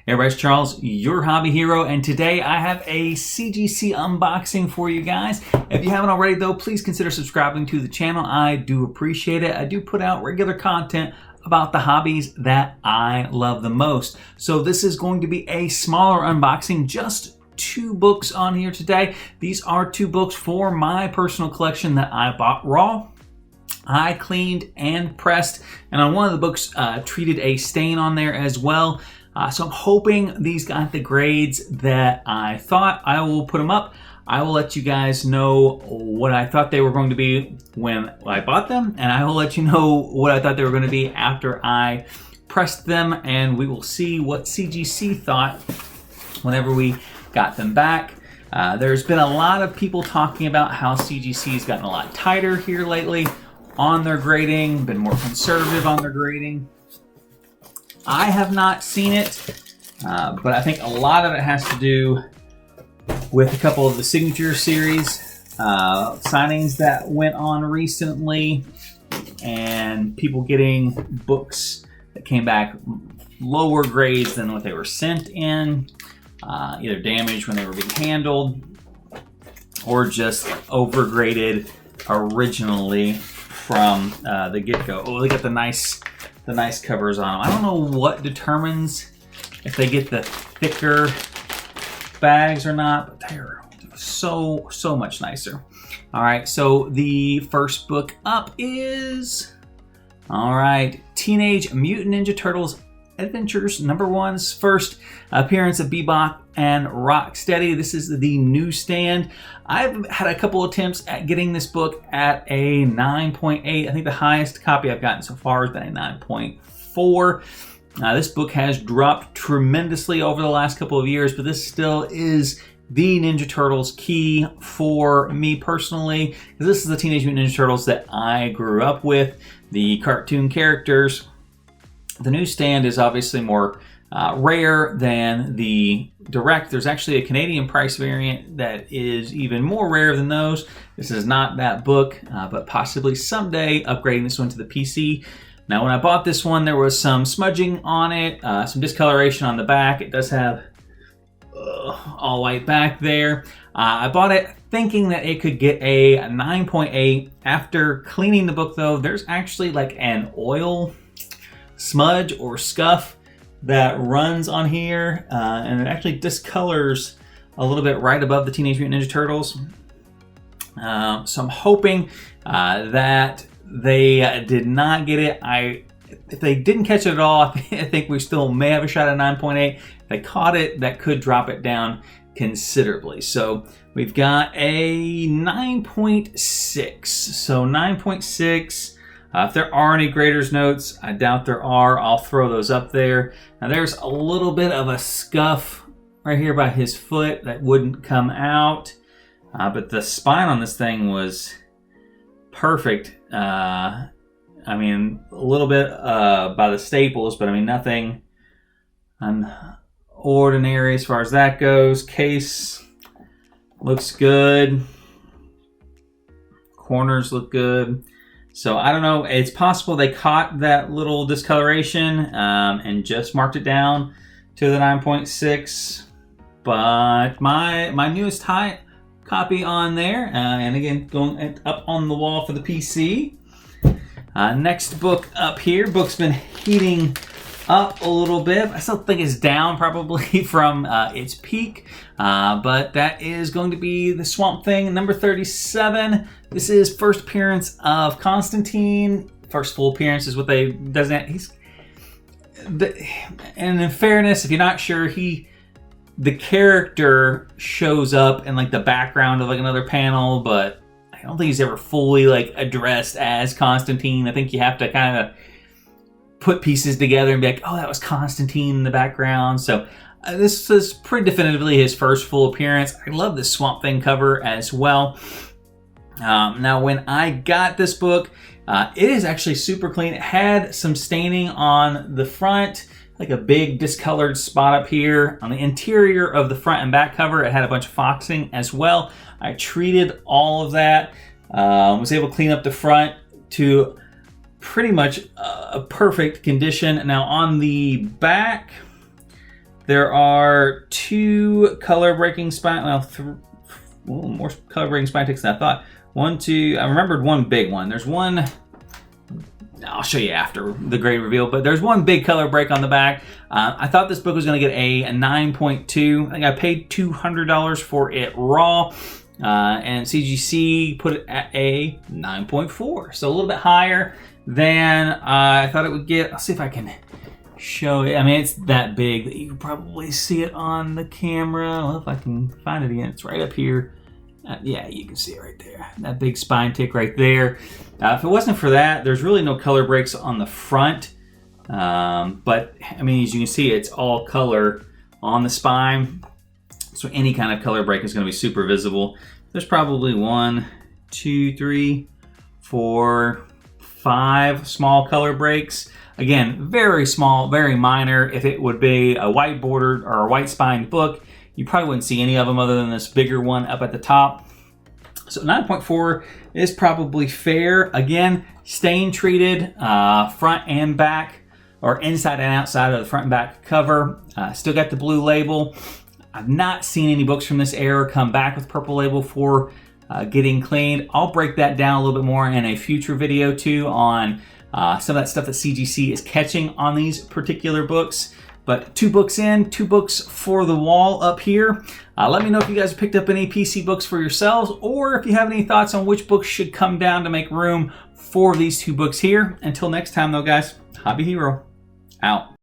Hey everybody, it's Charles, your hobby hero, and today I have a CGC unboxing for you guys. If you haven't already though, please consider subscribing to the channel. I do appreciate it. I do put out regular content about the hobbies that I love the most. So this is going to be a smaller unboxing, just 2 books on here today. These are 2 books for my personal collection that I bought raw. I cleaned and pressed, and on one of the books treated a stain on there as well. So I'm hoping these got the grades that I thought. I will put them up. I will let you guys know what I thought they were going to be when I bought them, and I will let you know what I thought they were going to be after I pressed them, and we will see what CGC thought whenever we got them back. There's been a lot of people talking about how CGC has gotten a lot tighter here lately on their grading, been more conservative on their grading. I have not seen it, but I think a lot of it has to do with a couple of the signature series signings that went on recently, and people getting books that came back lower grades than what they were sent in, either damaged when they were being handled, or just overgraded originally from the get-go. Oh, they got the nice covers on them. I don't know what determines if they get the thicker bags or not, but they're so much nicer. All right, so the first book up is, all right, Teenage Mutant Ninja Turtles Adventures #1's first appearance of Bebop and Rocksteady. This is the newsstand. I've had a couple attempts at getting this book at a 9.8. I think the highest copy I've gotten so far has been a 9.4. This book has dropped tremendously over the last couple of years, but this still is the Ninja Turtles key for me personally, because this is the Teenage Mutant Ninja Turtles that I grew up with, the cartoon characters. The newsstand is obviously more rare than the direct. There's actually a Canadian price variant that is even more rare than those. This is not that book, but possibly someday upgrading this one to the PC. Now, when I bought this one, there was some smudging on it, some discoloration on the back. It does have all white back there. I bought it thinking that it could get a 9.8. After cleaning the book, though, there's actually like an oil smudge or scuff that runs on here, and it actually discolors a little bit right above the Teenage Mutant Ninja Turtles. So I'm hoping that they did not get it. If they didn't catch it at all, I think we still may have a shot at 9.8. If they caught it, that could drop it down considerably. So we've got a 9.6. So 9.6. If there are any grader's notes, I doubt there are. I'll throw those up there. Now there's a little bit of a scuff right here by his foot that wouldn't come out, but the spine on this thing was perfect. I mean, a little bit by the staples, but I mean nothing ordinary as far as that goes. Case looks good. Corners look good. So I don't know, it's possible they caught that little discoloration and just marked it down to the 9.6. But my newest high copy on there, and again, going up on the wall for the PC. Next book up here, book's been heating up a little bit. I still think it's down probably from its peak, but that is going to be the Swamp Thing #37. This is first appearance of Constantine. First full appearance is what they designate. And in fairness, if you're not sure, the character shows up in like the background of like another panel, but I don't think he's ever fully like addressed as Constantine. I think you have to kind of put pieces together and be like, oh, that was Constantine in the background. So this is pretty definitively his first full appearance. I love this Swamp Thing cover as well. Now, when I got this book, it is actually super clean. It had some staining on the front, like a big discolored spot up here. On the interior of the front and back cover, it had a bunch of foxing as well. I treated all of that, was able to clean up the front to pretty much a perfect condition. Now on the back, There are 2 color breaking spine, well, more color breaking spine ticks than I thought. 1, 2, I remembered one big one. There's one, I'll show you after the great reveal, but there's one big color break on the back. I thought this book was going to get a 9.2. I think I paid $200 for it raw, and CGC put it at a 9.4. So a little bit higher than I thought it would get. I'll see if I can show it. I mean, it's that big that you can probably see it on the camera. Well, if I can find it again, it's right up here. Yeah, you can see it right there. That big spine tick right there. If it wasn't for that, there's really no color breaks on the front. But, I mean, as you can see, it's all color on the spine. So any kind of color break is going to be super visible. There's probably 1, 2, 3, 4, 5 small color breaks. Again, very small, very minor. If it would be a white bordered or a white spined book, you probably wouldn't see any of them other than this bigger one up at the top. So 9.4 is probably fair. Again, stain treated front and back, or inside and outside of the front and back cover. Still got the blue label. I've not seen any books from this era come back with purple label for getting cleaned. I'll break that down a little bit more in a future video too on some of that stuff that CGC is catching on these particular books. But 2 books in, 2 books for the wall up here. Let me know if you guys have picked up any PC books for yourselves, or if you have any thoughts on which books should come down to make room for these 2 books here. Until next time though, guys, Hobby Hero out.